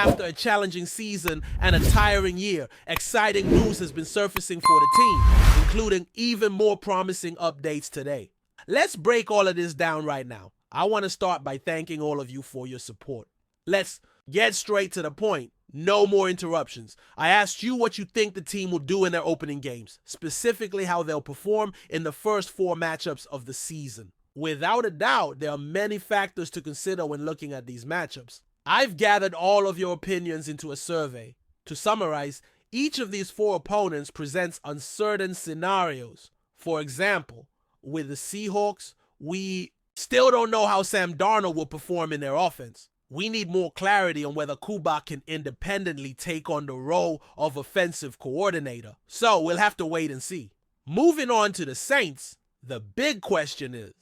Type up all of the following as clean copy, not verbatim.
After a challenging season and a tiring year, exciting news has been surfacing for the team, including even more promising updates today. Let's break all of this down right now. I want to start by thanking all of you for your support. Let's get straight to the point. No more interruptions. I asked you what you think the team will do in their opening games, specifically how they'll perform in the first 4 matchups of the season. Without a doubt, there are many factors to consider when looking at these matchups. I've gathered all of your opinions into a survey. To summarize, each of these 4 opponents presents uncertain scenarios. For example, with the Seahawks, we still don't know how Sam Darnold will perform in their offense. We need more clarity on whether Kuba can independently take on the role of offensive coordinator. So we'll have to wait and see. Moving on to the Saints, the big question is,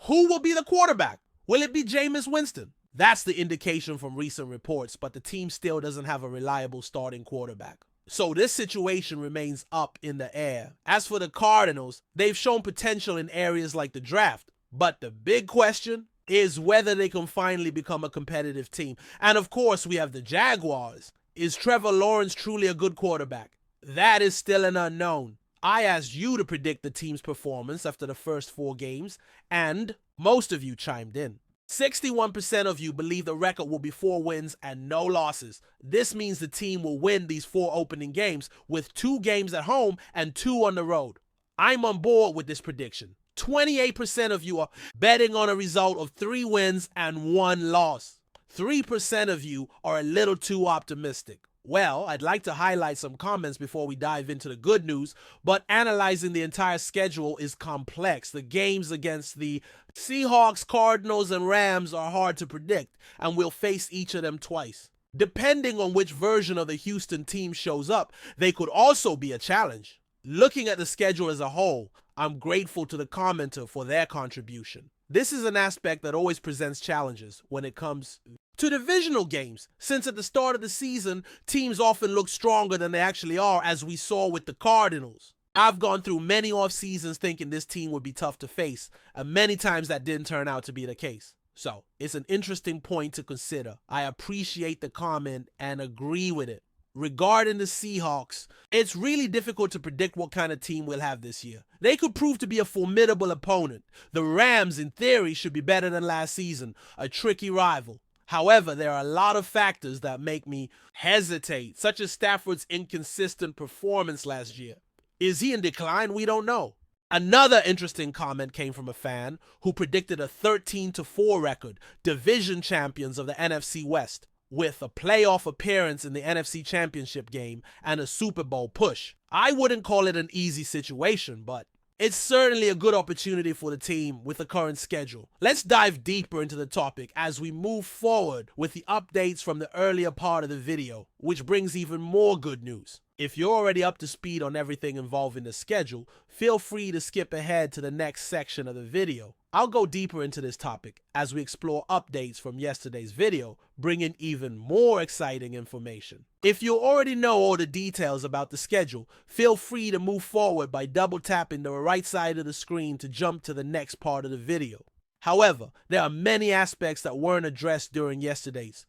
who will be the quarterback? Will it be Jameis Winston? That's the indication from recent reports, but the team still doesn't have a reliable starting quarterback. So this situation remains up in the air. As for the Cardinals, they've shown potential in areas like the draft, but the big question is whether they can finally become a competitive team. And of course, we have the Jaguars. Is Trevor Lawrence truly a good quarterback? That is still an unknown. I asked you to predict the team's performance after the first 4 games, and most of you chimed in. 61% of you believe the record will be 4 wins and no losses. This means the team will win these 4 opening games with 2 games at home and 2 on the road. I'm on board with this prediction. 28% of you are betting on a result of 3 wins and 1 loss. 3% of you are a little too optimistic. Well, I'd like to highlight some comments before we dive into the good news, but analyzing the entire schedule is complex. The games against the Seahawks, Cardinals, and Rams are hard to predict, and we'll face each of them twice. Depending on which version of the Houston team shows up, they could also be a challenge. Looking at the schedule as a whole, I'm grateful to the commenter for their contribution. This is an aspect that always presents challenges when it comes to divisional games, since at the start of the season, teams often look stronger than they actually are, as we saw with the Cardinals. I've gone through many off seasons thinking this team would be tough to face, and many times that didn't turn out to be the case. So, it's an interesting point to consider. I appreciate the comment and agree with it. Regarding the Seahawks, it's really difficult to predict what kind of team we'll have this year. They could prove to be a formidable opponent. The Rams, in theory, should be better than last season, a tricky rival. However, there are a lot of factors that make me hesitate, such as Stafford's inconsistent performance last year. Is he in decline? We don't know. Another interesting comment came from a fan who predicted a 13-4 record, division champions of the NFC West, with a playoff appearance in the NFC Championship game and a Super Bowl push. I wouldn't call it an easy situation, but it's certainly a good opportunity for the team with the current schedule. Let's dive deeper into the topic as we move forward with the updates from the earlier part of the video, which brings even more good news. If you're already up to speed on everything involving the schedule, feel free to skip ahead to the next section of the video. I'll go deeper into this topic as we explore updates from yesterday's video, bringing even more exciting information. If you already know all the details about the schedule, feel free to move forward by double tapping the right side of the screen to jump to the next part of the video. However, there are many aspects that weren't addressed during yesterday's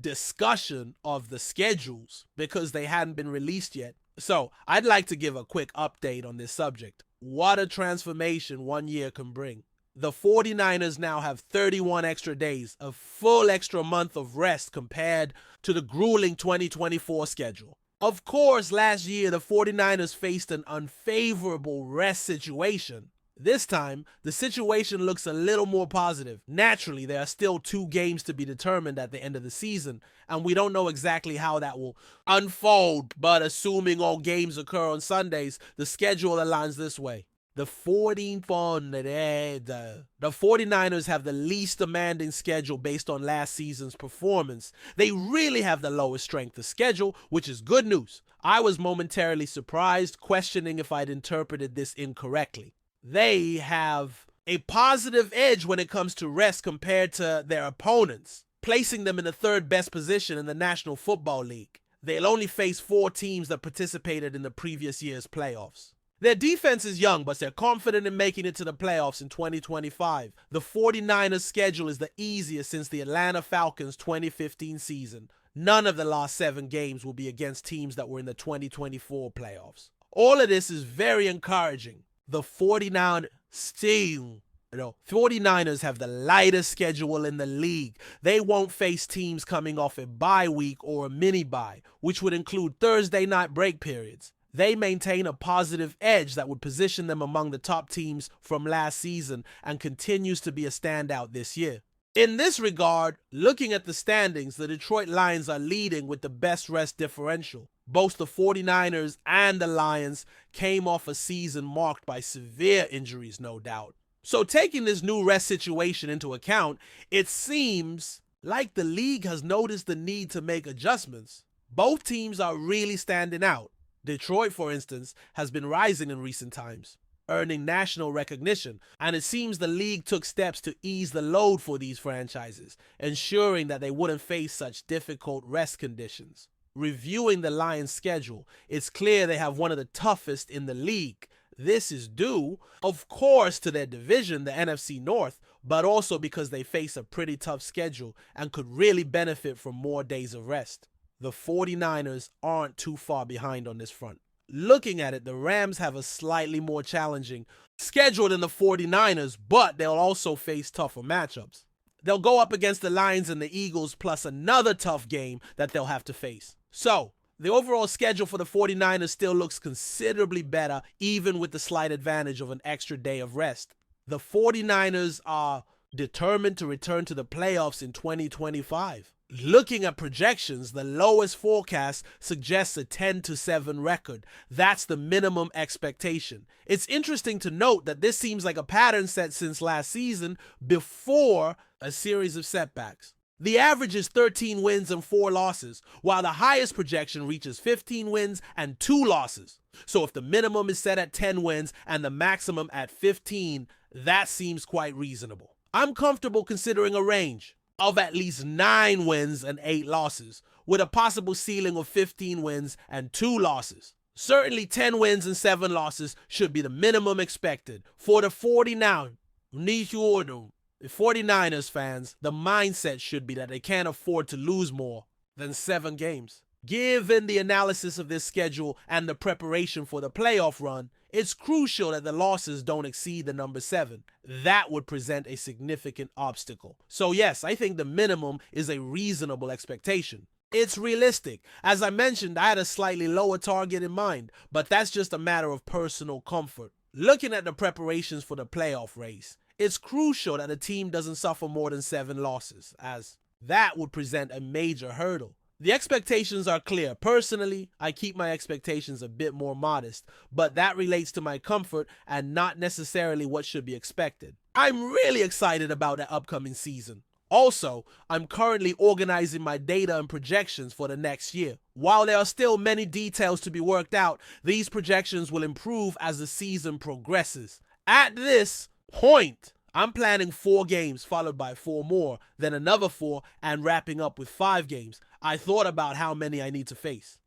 discussion of the schedules because they hadn't been released yet. So I'd like to give a quick update on this subject. What a transformation 1 year can bring. The 49ers now have 31 extra days, a full extra month of rest compared to the grueling 2024 schedule. Of course, last year the 49ers faced an unfavorable rest situation. This time, the situation looks a little more positive. Naturally, there are still 2 games to be determined at the end of the season, and we don't know exactly how that will unfold, but assuming all games occur on Sundays, the schedule aligns this way. The 49ers have the least demanding schedule based on last season's performance. They really have the lowest strength of schedule, which is good news. I was momentarily surprised, questioning if I'd interpreted this incorrectly. They have a positive edge when it comes to rest compared to their opponents, placing them in the 3rd best position in the National Football League. They'll only face 4 teams that participated in the previous year's playoffs. Their defense is young, but they're confident in making it to the playoffs in 2025. The 49ers' schedule is the easiest since the Atlanta Falcons' 2015 season. none of the last 7 games will be against teams that were in the 2024 playoffs. All of this is very encouraging. The 49ers have the lightest schedule in the league. They won't face teams coming off a bye week or a mini bye, which would include Thursday night break periods. They maintain a positive edge that would position them among the top teams from last season and continues to be a standout this year. In this regard, looking at the standings, the Detroit Lions are leading with the best rest differential. Both the 49ers and the Lions came off a season marked by severe injuries, no doubt. So taking this new rest situation into account, it seems like the league has noticed the need to make adjustments. Both teams are really standing out. Detroit, for instance, has been rising in recent times, earning national recognition, and it seems the league took steps to ease the load for these franchises, ensuring that they wouldn't face such difficult rest conditions. Reviewing the Lions' schedule, it's clear they have one of the toughest in the league. This is due, of course, to their division, the NFC North, but also because they face a pretty tough schedule and could really benefit from more days of rest. The 49ers aren't too far behind on this front. Looking at it, the Rams have a slightly more challenging schedule than the 49ers, but they'll also face tougher matchups. They'll go up against the Lions and the Eagles, plus another tough game that they'll have to face. So, the overall schedule for the 49ers still looks considerably better, even with the slight advantage of an extra day of rest. The 49ers are determined to return to the playoffs in 2025. Looking at projections, the lowest forecast suggests a 10-7 record. That's the minimum expectation. It's interesting to note that this seems like a pattern set since last season before a series of setbacks. The average is 13 wins and 4 losses, while the highest projection reaches 15 wins and 2 losses. So if the minimum is set at 10 wins and the maximum at 15, that seems quite reasonable. I'm comfortable considering a range of at least 9 wins and 8 losses, with a possible ceiling of 15 wins and 2 losses. Certainly 10 wins and 7 losses should be the minimum expected. For the 49ers fans, the mindset should be that they can't afford to lose more than 7 games. Given the analysis of this schedule and the preparation for the playoff run, it's crucial that the losses don't exceed the number 7. That would present a significant obstacle. So yes, I think the minimum is a reasonable expectation. It's realistic. As I mentioned, I had a slightly lower target in mind, but that's just a matter of personal comfort. Looking at the preparations for the playoff race, it's crucial that the team doesn't suffer more than 7 losses, as that would present a major hurdle. The expectations are clear. Personally, I keep my expectations a bit more modest, but that relates to my comfort and not necessarily what should be expected. I'm really excited about the upcoming season. Also, I'm currently organizing my data and projections for the next year. While there are still many details to be worked out, these projections will improve as the season progresses. At this point, I'm planning 4 games followed by 4 more, then another 4, and wrapping up with 5 games. I thought about how many I need to face.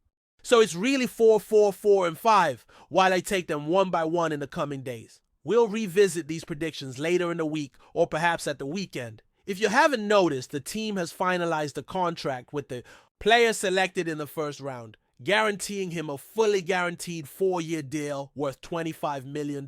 So it's really 4, 4, 4, and 5, while I take them one by one in the coming days. We'll revisit these predictions later in the week or perhaps at the weekend. If you haven't noticed, the team has finalized a contract with the player selected in the first round, guaranteeing him a fully guaranteed 4-year deal worth $25 million.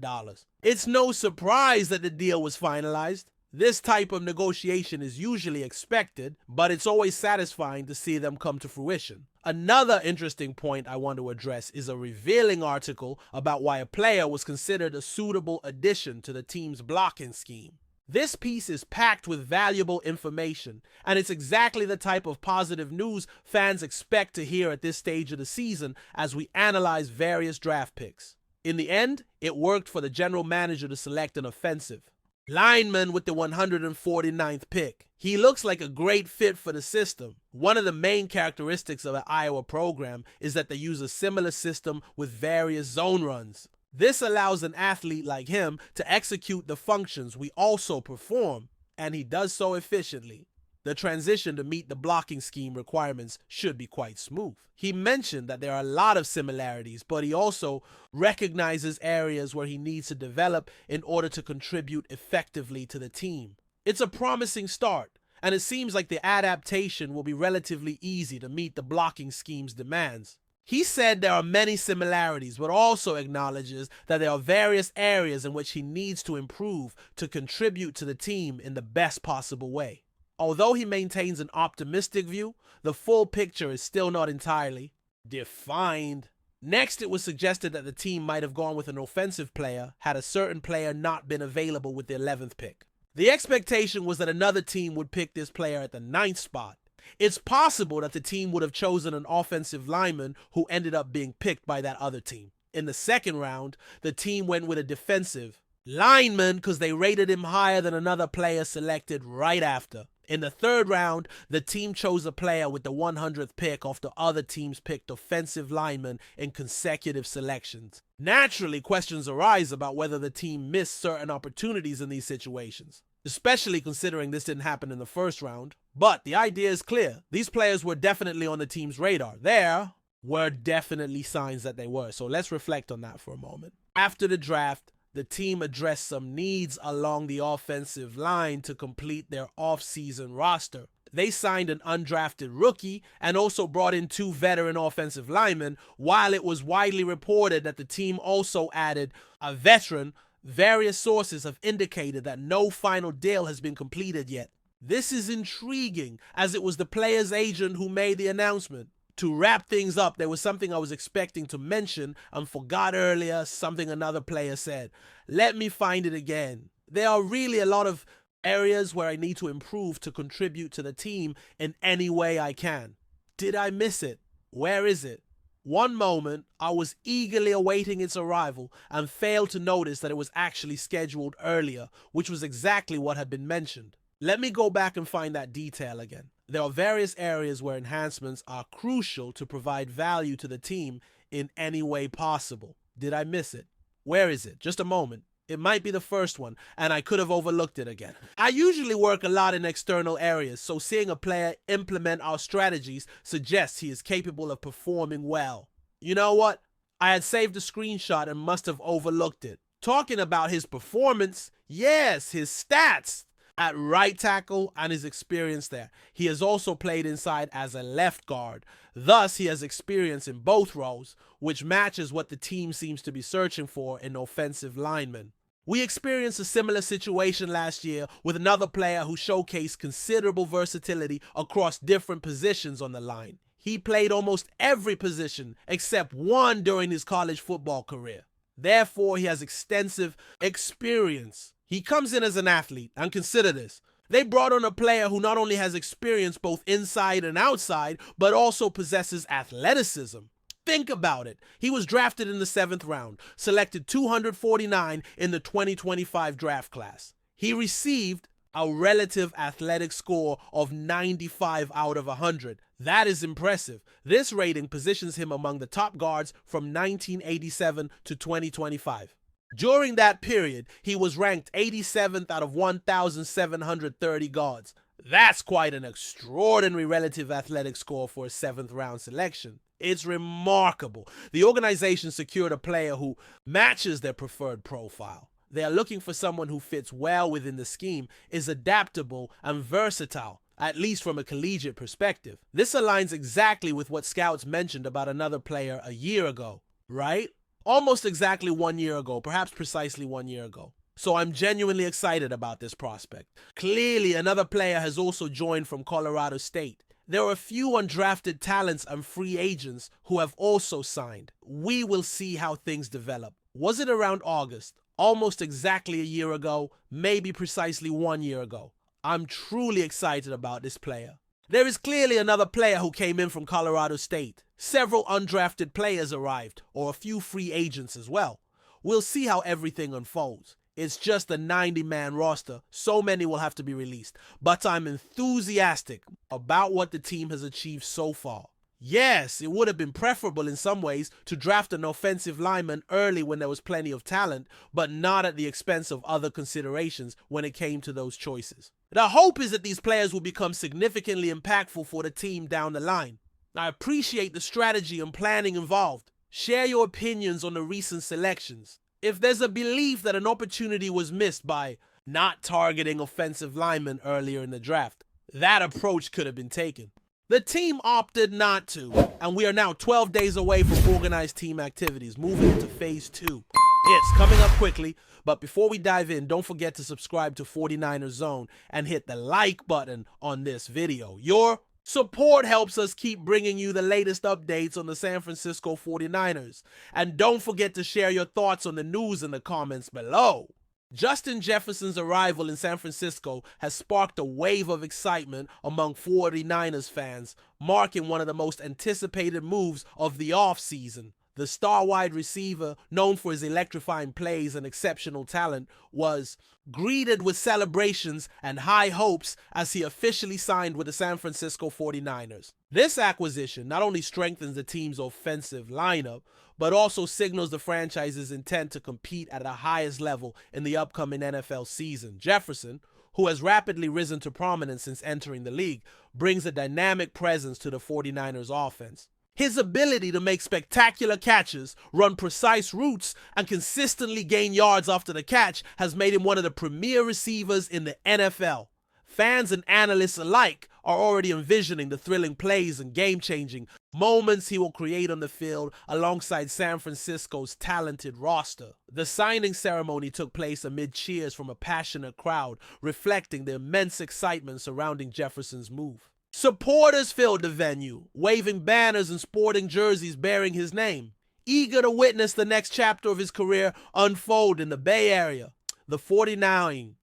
It's no surprise that the deal was finalized. This type of negotiation is usually expected, but it's always satisfying to see them come to fruition. Another interesting point I want to address is a revealing article about why a player was considered a suitable addition to the team's blocking scheme. This piece is packed with valuable information, and it's exactly the type of positive news fans expect to hear at this stage of the season as we analyze various draft picks. In the end, it worked for the general manager to select an offensive lineman with the 149th pick. He looks like a great fit for the system. One of the main characteristics of the Iowa program is that they use a similar system with various zone runs. This allows an athlete like him to execute the functions we also perform, and he does so efficiently. The transition to meet the blocking scheme requirements should be quite smooth. He mentioned that there are a lot of similarities, but he also recognizes areas where he needs to develop in order to contribute effectively to the team. It's a promising start, and it seems like the adaptation will be relatively easy to meet the blocking scheme's demands. He said there are many similarities, but also acknowledges that there are various areas in which he needs to improve to contribute to the team in the best possible way. Although he maintains an optimistic view, the full picture is still not entirely defined. Next, it was suggested that the team might have gone with an offensive player had a certain player not been available with the 11th pick. The expectation was that another team would pick this player at the 9th spot. It's possible that the team would have chosen an offensive lineman who ended up being picked by that other team. In the second round, the team went with a defensive lineman because they rated him higher than another player selected right after. In the third round, the team chose a player with the 100th pick off the other team's picked offensive lineman in consecutive selections. Naturally, questions arise about whether the team missed certain opportunities in these situations, especially considering this didn't happen in the first round. But the idea is clear. These players were definitely on the team's radar. There were definitely signs that they were. So let's reflect on that for a moment. After the draft, the team addressed some needs along the offensive line to complete their off-season roster. They signed an undrafted rookie and also brought in 2 veteran offensive linemen, while it was widely reported that the team also added a veteran. Various sources have indicated that no final deal has been completed yet. This is intriguing, as it was the player's agent who made the announcement. To wrap things up, there was something I was expecting to mention and forgot earlier, something another player said. Let me find it again. There are really a lot of areas where I need to improve to contribute to the team in any way I can. Did I miss it? Where is it? One moment, I was eagerly awaiting its arrival and failed to notice that it was actually scheduled earlier, which was exactly what had been mentioned. Let me go back and find that detail again. There are various areas where enhancements are crucial to provide value to the team in any way possible. Did I miss it? Where is it? Just a moment. It might be the first one, and I could have overlooked it again. I usually work a lot in external areas, so seeing a player implement our strategies suggests he is capable of performing well. You know what? I had saved a screenshot and must have overlooked it. Talking about his performance, yes, his stats at right tackle and his experience there. He has also played inside as a left guard. Thus, he has experience in both roles, which matches what the team seems to be searching for in offensive linemen. We experienced a similar situation last year with another player who showcased considerable versatility across different positions on the line. He played almost every position except one during his college football career. Therefore, he has extensive experience. He comes in as an athlete, and consider this. They brought on a player who not only has experience both inside and outside, but also possesses athleticism. Think about it. He was drafted in the 7th round, selected 249 in the 2025 draft class. He received a relative athletic score of 95 out of 100. That is impressive. This rating positions him among the top guards from 1987 to 2025. During that period, he was ranked 87th out of 1,730 guards. That's quite an extraordinary relative athletic score for a 7th round selection. It's remarkable. The organization secured a player who matches their preferred profile. They are looking for someone who fits well within the scheme, is adaptable and versatile, at least from a collegiate perspective. This aligns exactly with what scouts mentioned about another player a year ago, right? Almost exactly 1 year ago, perhaps precisely 1 year ago. So I'm genuinely excited about this prospect. Clearly, another player has also joined from Colorado State. There are a few undrafted talents and free agents who have also signed. We will see how things develop. Was it around August? Almost exactly a year ago, maybe precisely 1 year ago. I'm truly excited about this player. There is clearly another player who came in from Colorado State. Several undrafted players arrived, or a few free agents as well. We'll see how everything unfolds. It's just a 90-man roster, so many will have to be released. But I'm enthusiastic about what the team has achieved so far. Yes, it would have been preferable in some ways to draft an offensive lineman early when there was plenty of talent, but not at the expense of other considerations when it came to those choices. The hope is that these players will become significantly impactful for the team down the line. I appreciate the strategy and planning involved. Share your opinions on the recent selections. If there's a belief that an opportunity was missed by not targeting offensive linemen earlier in the draft, that approach could have been taken. The team opted not to, and we are now 12 days away from organized team activities, moving into phase 2. It's coming up quickly, but before we dive in, don't forget to subscribe to 49ers Zone and hit the like button on this video. Your support helps us keep bringing you the latest updates on the San Francisco 49ers. And don't forget to share your thoughts on the news in the comments below. Justin Jefferson's arrival in San Francisco has sparked a wave of excitement among 49ers fans, marking one of the most anticipated moves of the offseason. The star wide receiver, known for his electrifying plays and exceptional talent, was greeted with celebrations and high hopes as he officially signed with the San Francisco 49ers. This acquisition not only strengthens the team's offensive lineup, but also signals the franchise's intent to compete at the highest level in the upcoming NFL season. Jefferson, who has rapidly risen to prominence since entering the league, brings a dynamic presence to the 49ers offense. His ability to make spectacular catches, run precise routes, and consistently gain yards after the catch has made him one of the premier receivers in the NFL. Fans and analysts alike are already envisioning the thrilling plays and game-changing moments he will create on the field alongside San Francisco's talented roster. The signing ceremony took place amid cheers from a passionate crowd, reflecting the immense excitement surrounding Jefferson's move. Supporters filled the venue, waving banners and sporting jerseys bearing his name, eager to witness the next chapter of his career unfold in the Bay Area. The 49ers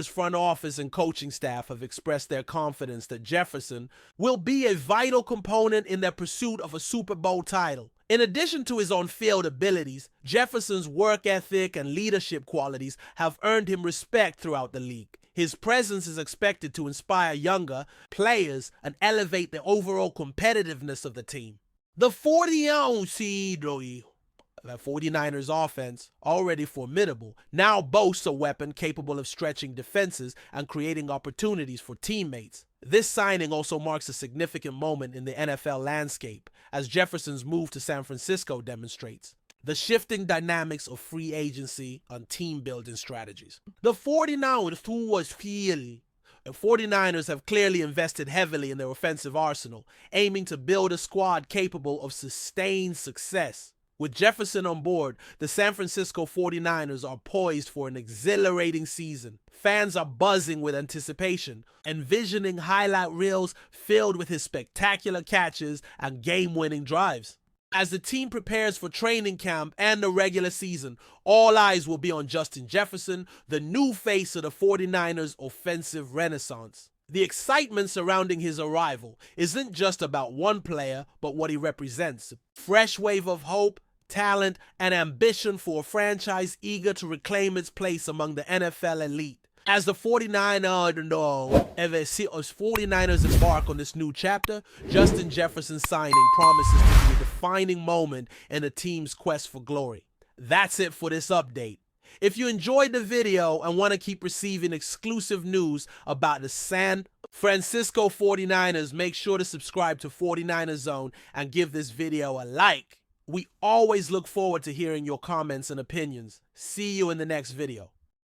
front office and coaching staff have expressed their confidence that Jefferson will be a vital component in their pursuit of a Super Bowl title. In addition to his on-field abilities, Jefferson's work ethic and leadership qualities have earned him respect throughout the league. His presence is expected to inspire younger players and elevate the overall competitiveness of the team. The 49ers offense, already formidable, now boasts a weapon capable of stretching defenses and creating opportunities for teammates. This signing also marks a significant moment in the NFL landscape, as Jefferson's move to San Francisco demonstrates the shifting dynamics of free agency and team-building strategies. The 49ers have clearly invested heavily in their offensive arsenal, aiming to build a squad capable of sustained success. With Jefferson on board, the San Francisco 49ers are poised for an exhilarating season. Fans are buzzing with anticipation, envisioning highlight reels filled with his spectacular catches and game-winning drives. As the team prepares for training camp and the regular season, all eyes will be on Justin Jefferson, the new face of the 49ers' offensive renaissance. The excitement surrounding his arrival isn't just about one player, but what he represents. A fresh wave of hope, talent, and ambition for a franchise eager to reclaim its place among the NFL elite. As the 49ers embark on this new chapter, Justin Jefferson's signing promises to be a defining moment in the team's quest for glory. That's it for this update. If you enjoyed the video and want to keep receiving exclusive news about the San Francisco 49ers, make sure to subscribe to 49ers Zone and give this video a like. We always look forward to hearing your comments and opinions. See you in the next video.